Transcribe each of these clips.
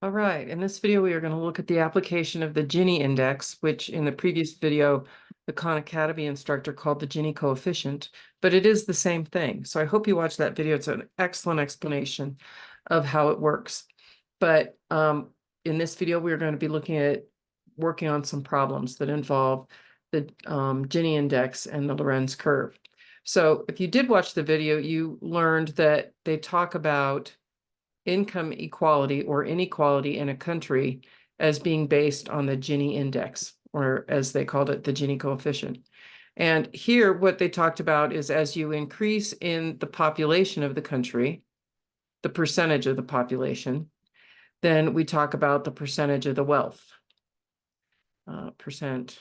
All right, in this video, we are going to look at the application of the Gini Index, which in the previous video, the Khan Academy instructor called the Gini coefficient, but it is the same thing. So I hope you watch that video. It's an excellent explanation of how it works. But in this video, we're going to be working on some problems that involve the Gini Index and the Lorenz curve. So if you did watch the video, you learned that they talk about income equality or inequality in a country as being based on the Gini Index, or as they called it, the Gini coefficient. And here, what they talked about is as you increase in the population of the country, the percentage of the population, then we talk about the percentage of the wealth, percent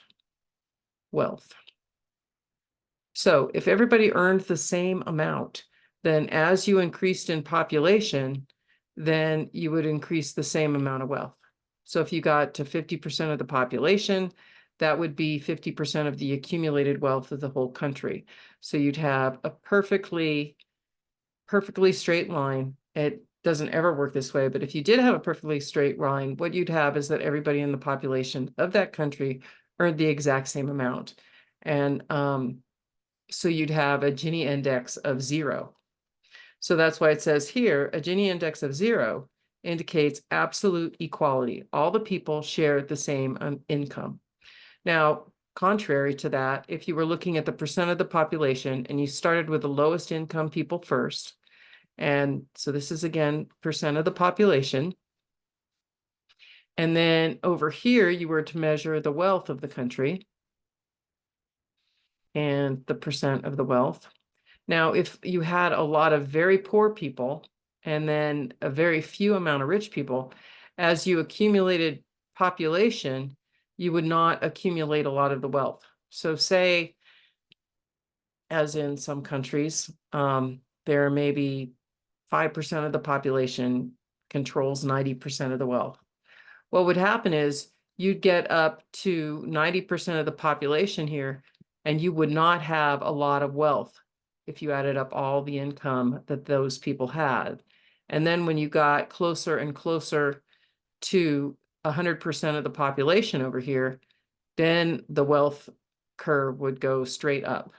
wealth. So if everybody earned the same amount, then as you increased in population, then you would increase the same amount of wealth. So if you got to 50% of the population, that would be 50% of the accumulated wealth of the whole country. So you'd have a perfectly straight line. It doesn't ever work this way, but if you did have a perfectly straight line, what you'd have is that everybody in the population of that country earned the exact same amount. And so you'd have a Gini index of 0. So that's why it says here, a Gini index of 0 indicates absolute equality. All the people share the same income. Now, contrary to that, if you were looking at the percent of the population and you started with the lowest income people first, and so this is again, percent of the population. And then over here, you were to measure the wealth of the country and the percent of the wealth. Now, if you had a lot of very poor people and then a very few amount of rich people, as you accumulated population, you would not accumulate a lot of the wealth. So say, as in some countries, there may be 5% of the population controls 90% of the wealth. What would happen is you'd get up to 90% of the population here, and you would not have a lot of wealth if you added up all the income that those people had. And then when you got closer and closer to 100% of the population over here, then the wealth curve would go straight up,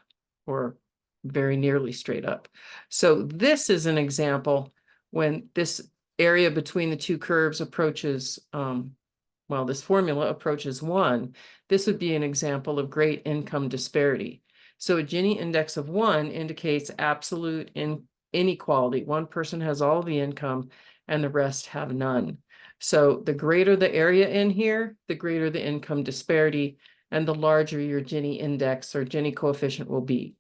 or very nearly straight up. So this is an example when this area between the two curves approaches, well, this formula approaches 1, this would be an example of great income disparity. So a Gini index of 1 indicates absolute inequality. One person has all the income and the rest have none. So the greater the area in here, the greater the income disparity, and the larger your Gini index or Gini coefficient will be.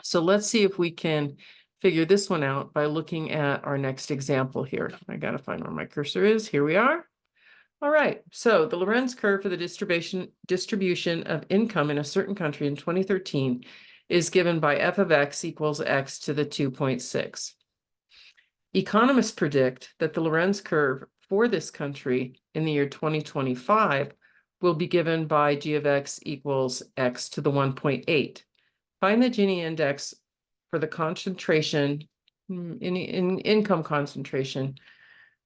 So let's see if we can figure this one out by looking at our next example here. I got to find where my cursor is. Here we are. All right, so the Lorenz curve for the distribution of income in a certain country in 2013 is given by f of x equals x to the 2.6. Economists predict that the Lorenz curve for this country in the year 2025 will be given by g of x equals x to the 1.8. Find the Gini index for the concentration, in income concentration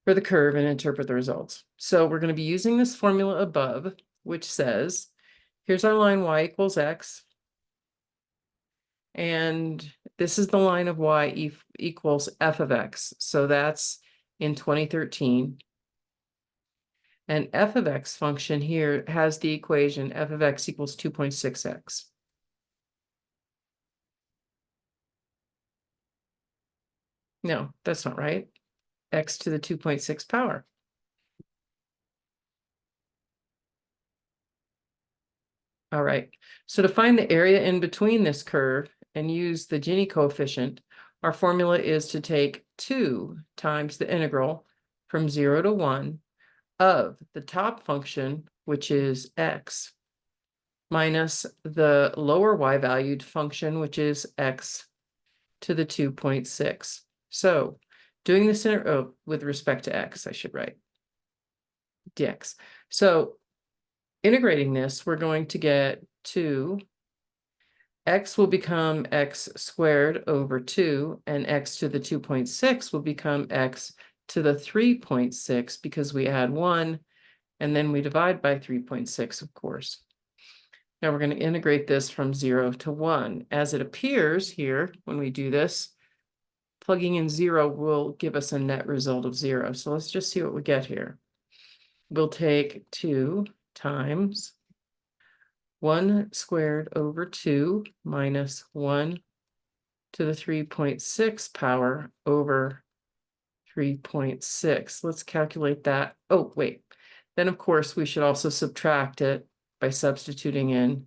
for the curve and interpret the results. So we're going to be using this formula above, which says, here's our line y equals x. And this is the line of y equals f of x. So that's in 2013. And f of x function here has the equation f of x equals 2.6x. No, that's not right. X to the 2.6 power. All right, so to find the area in between this curve and use the Gini coefficient, our formula is to take 2 times the integral from 0 to 1 of the top function, which is x, minus the lower y-valued function, which is x to the 2.6. So doing this with respect to x, I should write dx. So integrating this, we're going to get 2. X will become x squared over 2, and x to the 2.6 will become x to the 3.6 because we add 1 and then we divide by 3.6, of course. Now we're going to integrate this from 0 to 1. As it appears here, when we do this, plugging in 0 will give us a net result of 0. So let's just see what we get here. We'll take 2 times 1 squared over 2 minus 1 to the 3.6 power over 3.6. Let's calculate that. Oh, wait. Then, of course, we should also subtract it by substituting in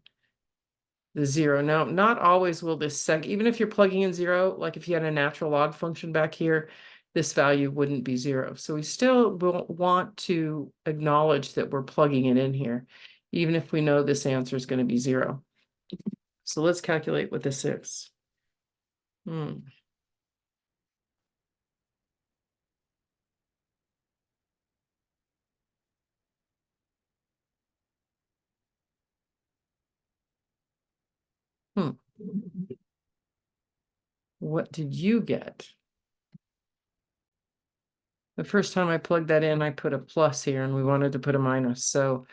the 0. Now, not always will this even if you're plugging in 0, like if you had a natural log function back here, this value wouldn't be 0. So we still will want to acknowledge that we're plugging it in here, even if we know this answer is going to be 0. So let's calculate what this is. What did you get? The first time I plugged that in, I put a plus here and we wanted to put a minus. So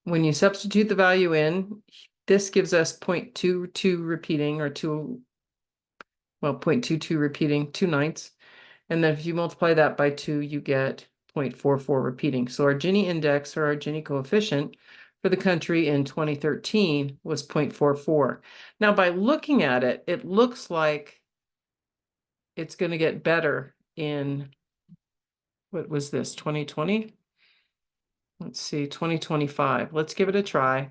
when you substitute the value in, this gives us 0.22 repeating, or 0.22 repeating, 2/9. And then if you multiply that by 2, you get 0.44 repeating. So our Gini index, or our Gini coefficient for the country in 2013 was 0.44. Now, by looking at it, it looks like it's going to get better in, what was this, 2020? Let's see, 2025. Let's give it a try.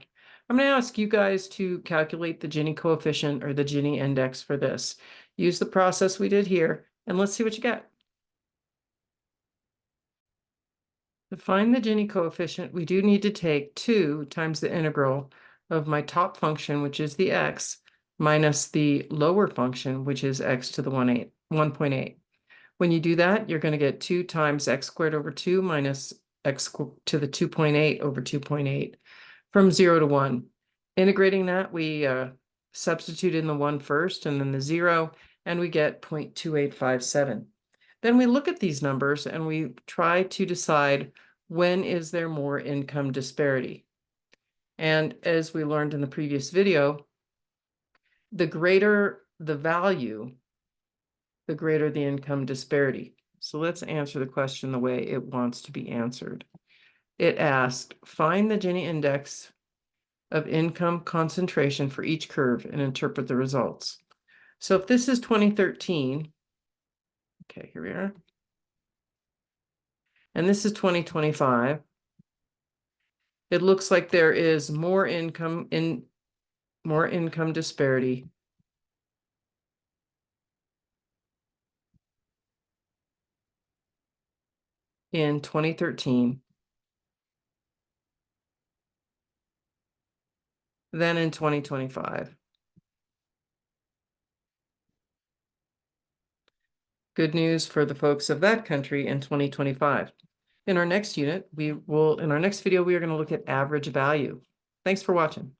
I'm going to ask you guys to calculate the Gini coefficient, or the Gini index, for this. Use the process we did here, and let's see what you get. To find the Gini coefficient, we do need to take 2 times the integral of my top function, which is the x, minus the lower function, which is x to the 1.8. When you do that, you're going to get 2 times x squared over 2 minus x to the 2.8 over 2.8 from 0 to 1. Integrating that, we substitute in the 1 first and then the 0, and we get 0.2857. Then we look at these numbers and we try to decide, when is there more income disparity? And as we learned in the previous video, the greater the value, the greater the income disparity. So let's answer the question the way it wants to be answered. It asked, find the Gini index of income concentration for each curve and interpret the results. So if this is 2013, okay, here we are. And this is 2025. It looks like there is more income disparity in 2013 than in 2025. Good news for the folks of that country in 2025. In our next unit, in our next video, we are going to look at average value. Thanks for watching.